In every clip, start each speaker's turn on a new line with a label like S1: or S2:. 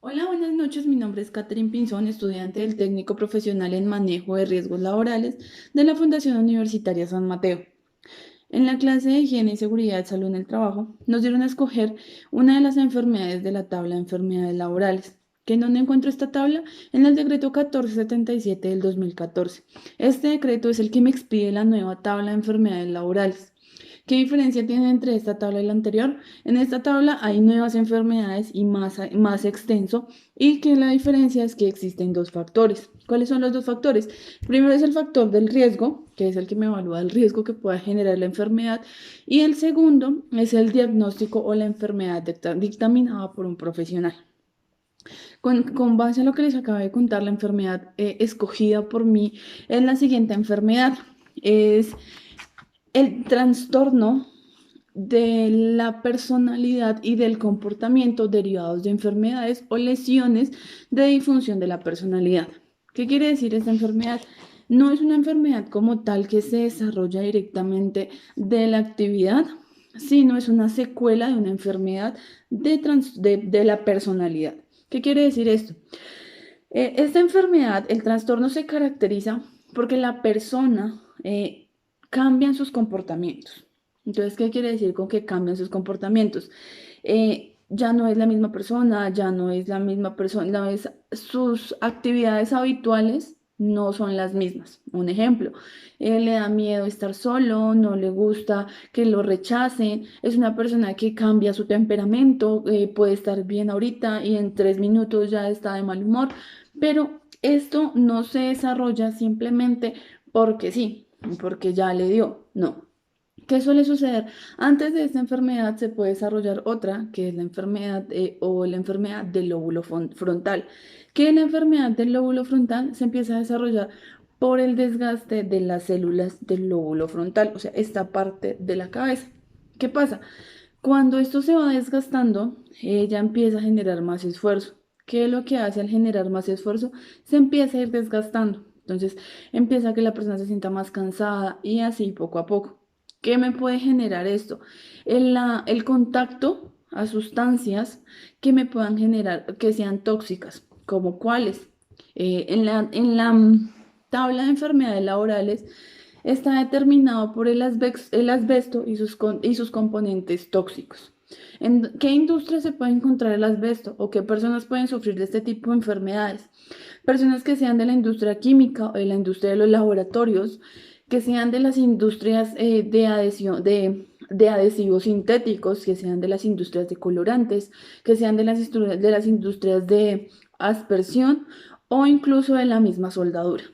S1: Hola, buenas noches. Mi nombre es Catherine Pinzón, estudiante del técnico profesional en manejo de riesgos laborales de la Fundación Universitaria San Mateo. En la clase de higiene y seguridad de salud en el trabajo, nos dieron a escoger una de las enfermedades de la tabla de enfermedades laborales. ¿Que en dónde encuentro esta tabla? En el decreto 1477 del 2014. Este decreto es el que me expide la nueva tabla de enfermedades laborales. ¿Qué diferencia tiene entre esta tabla y la anterior? En esta tabla hay nuevas enfermedades y más extenso, y que la diferencia es que existen dos factores. ¿Cuáles son los dos factores? Primero es el factor del riesgo, que es el que me evalúa el riesgo que pueda generar la enfermedad, y el segundo es el diagnóstico o la enfermedad dictaminada por un profesional. Con base a lo que les acabo de contar, la enfermedad escogida por mí es la siguiente enfermedad. Es el trastorno de la personalidad y del comportamiento derivados de enfermedades o lesiones de disfunción de la personalidad. ¿Qué quiere decir esta enfermedad? No es una enfermedad como tal que se desarrolla directamente de la actividad, sino es una secuela de una enfermedad de la personalidad. ¿Qué quiere decir esto? Esta enfermedad, el trastorno se caracteriza porque la persona cambia sus comportamientos. Entonces, ¿qué quiere decir con que cambian sus comportamientos? Ya no es la misma persona, ya no es la misma persona, sus actividades habituales no son las mismas. Un ejemplo, le da miedo estar solo, no le gusta que lo rechacen, es una persona que cambia su temperamento, puede estar bien ahorita y en 3 minutos ya está de mal humor, pero esto no se desarrolla simplemente porque sí, porque ya le dio, no. ¿Qué suele suceder? Antes de esta enfermedad se puede desarrollar otra, que es la enfermedad o la enfermedad del lóbulo frontal, que la enfermedad del lóbulo frontal se empieza a desarrollar por el desgaste de las células del lóbulo frontal, o sea, esta parte de la cabeza. ¿Qué pasa? Cuando esto se va desgastando, ella empieza a generar más esfuerzo. ¿Qué es lo que hace al generar más esfuerzo? Se empieza a ir desgastando. Entonces empieza a que la persona se sienta más cansada y así poco a poco. ¿Qué me puede generar esto? El contacto a sustancias que me puedan generar, que sean tóxicas, como cuáles. En la tabla de enfermedades laborales está determinado por el asbesto y sus componentes tóxicos. ¿En qué industria se puede encontrar el asbesto o qué personas pueden sufrir de este tipo de enfermedades? Personas que sean de la industria química o de la industria de los laboratorios, que sean de las industrias de adhesivos sintéticos, que sean de las industrias de colorantes, que sean de las industrias de aspersión o incluso de la misma soldadura.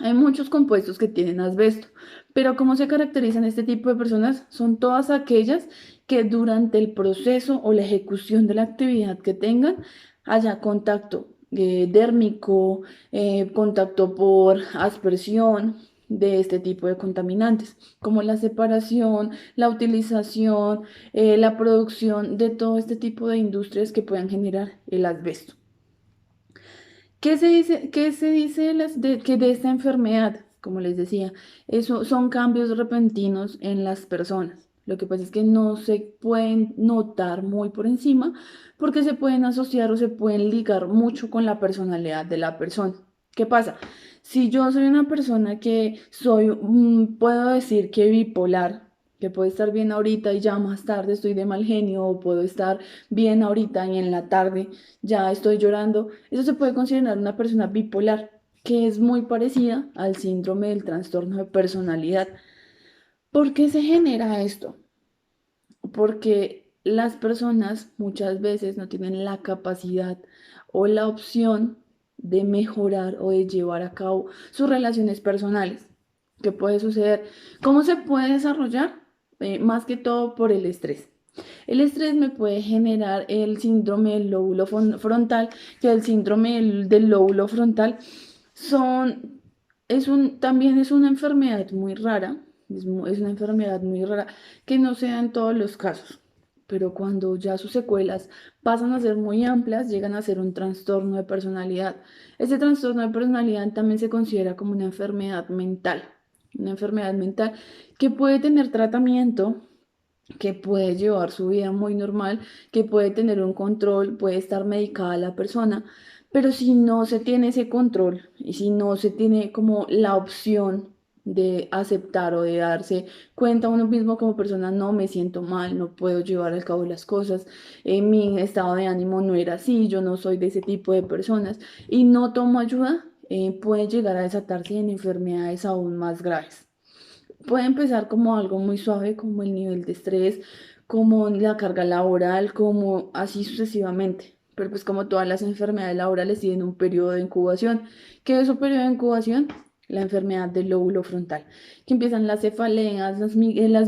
S1: Hay muchos compuestos que tienen asbesto, pero ¿cómo se caracterizan este tipo de personas? Son todas aquellas que durante el proceso o la ejecución de la actividad que tengan haya contacto dérmico, contacto por aspersión de este tipo de contaminantes, como la separación, la utilización, la producción de todo este tipo de industrias que puedan generar el asbesto. ¿Qué se dice de esta enfermedad? Como les decía, eso son cambios repentinos en las personas. Lo que pasa es que no se pueden notar muy por encima porque se pueden asociar o se pueden ligar mucho con la personalidad de la persona. ¿Qué pasa? Si yo soy una persona que puedo decir que bipolar, que puedo estar bien ahorita y ya más tarde estoy de mal genio, o puedo estar bien ahorita y en la tarde ya estoy llorando, eso se puede considerar una persona bipolar, que es muy parecida al síndrome del trastorno de personalidad. ¿Por qué se genera esto? Porque las personas muchas veces no tienen la capacidad o la opción de mejorar o de llevar a cabo sus relaciones personales. ¿Qué puede suceder? ¿Cómo se puede desarrollar? Más que todo por el estrés. El estrés me puede generar el síndrome del lóbulo frontal, que el síndrome del lóbulo frontal son, también es una enfermedad muy rara, es una enfermedad muy rara que no se da en todos los casos, pero cuando ya sus secuelas pasan a ser muy amplias, llegan a ser un trastorno de personalidad. Este trastorno de personalidad también se considera como una enfermedad mental que puede tener tratamiento que puede llevar su vida muy normal, que puede tener un control, puede estar medicada la persona, pero si no se tiene ese control y si no se tiene como la opción de aceptar o de darse cuenta uno mismo como persona, no me siento mal, no puedo llevar al cabo las cosas, mi estado de ánimo no era así, yo no soy de ese tipo de personas y no tomo ayuda, puede llegar a desatarse en enfermedades aún más graves. Puede empezar como algo muy suave, como el nivel de estrés, como la carga laboral, como así sucesivamente. Pero pues como todas las enfermedades laborales tienen un periodo de incubación. ¿Qué es un periodo de incubación? La enfermedad del lóbulo frontal, que empiezan las cefaleas, las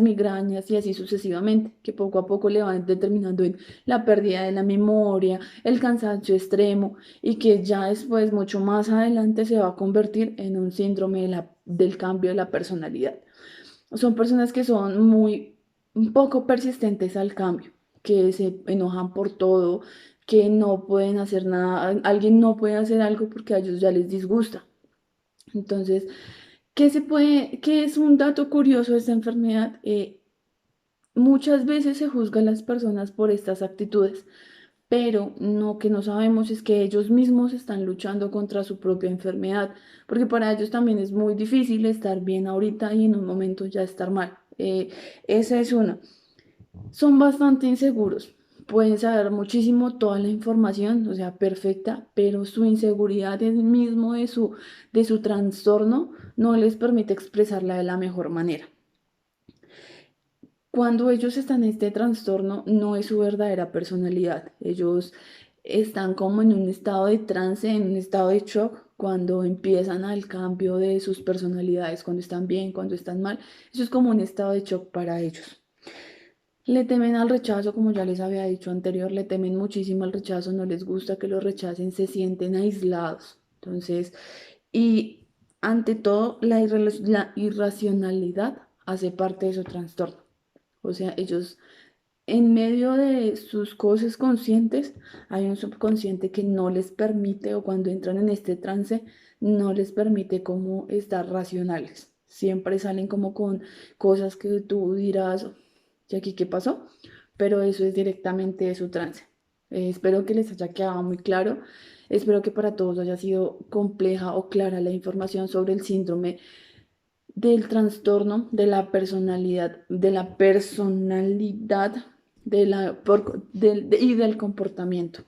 S1: migrañas y así sucesivamente, que poco a poco le van determinando en la pérdida de la memoria, el cansancio extremo y que ya después, mucho más adelante, se va a convertir en un síndrome del cambio de la personalidad. Son personas que son un poco persistentes al cambio, que se enojan por todo, que no pueden hacer nada, alguien no puede hacer algo porque a ellos ya les disgusta. Entonces, qué es un dato curioso de esta enfermedad? Muchas veces se juzga a las personas por estas actitudes, pero no que no sabemos es que ellos mismos están luchando contra su propia enfermedad, porque para ellos también es muy difícil estar bien ahorita y en un momento ya estar mal. Esa es una. Son bastante inseguros. Pueden saber muchísimo toda la información, o sea, perfecta, pero su inseguridad en mismo de su trastorno no les permite expresarla de la mejor manera. Cuando ellos están en este trastorno, no es su verdadera personalidad. Ellos están como en un estado de trance, en un estado de shock, cuando empiezan al cambio de sus personalidades, cuando están bien, cuando están mal. Eso es como un estado de shock para ellos. Le temen al rechazo, como ya les había dicho anterior, le temen muchísimo al rechazo, no les gusta que los rechacen, se sienten aislados. Entonces, y ante todo, la irracionalidad hace parte de su trastorno. O sea, ellos en medio de sus cosas conscientes hay un subconsciente que no les permite, o cuando entran en este trance, no les permite como estar racionales. Siempre salen como con cosas que tú dirás, ¿y aquí qué pasó? Pero eso es directamente de su trance. Espero que les haya quedado muy claro. Espero que para todos haya sido compleja o clara la información sobre el síndrome del trastorno de la personalidad y del comportamiento.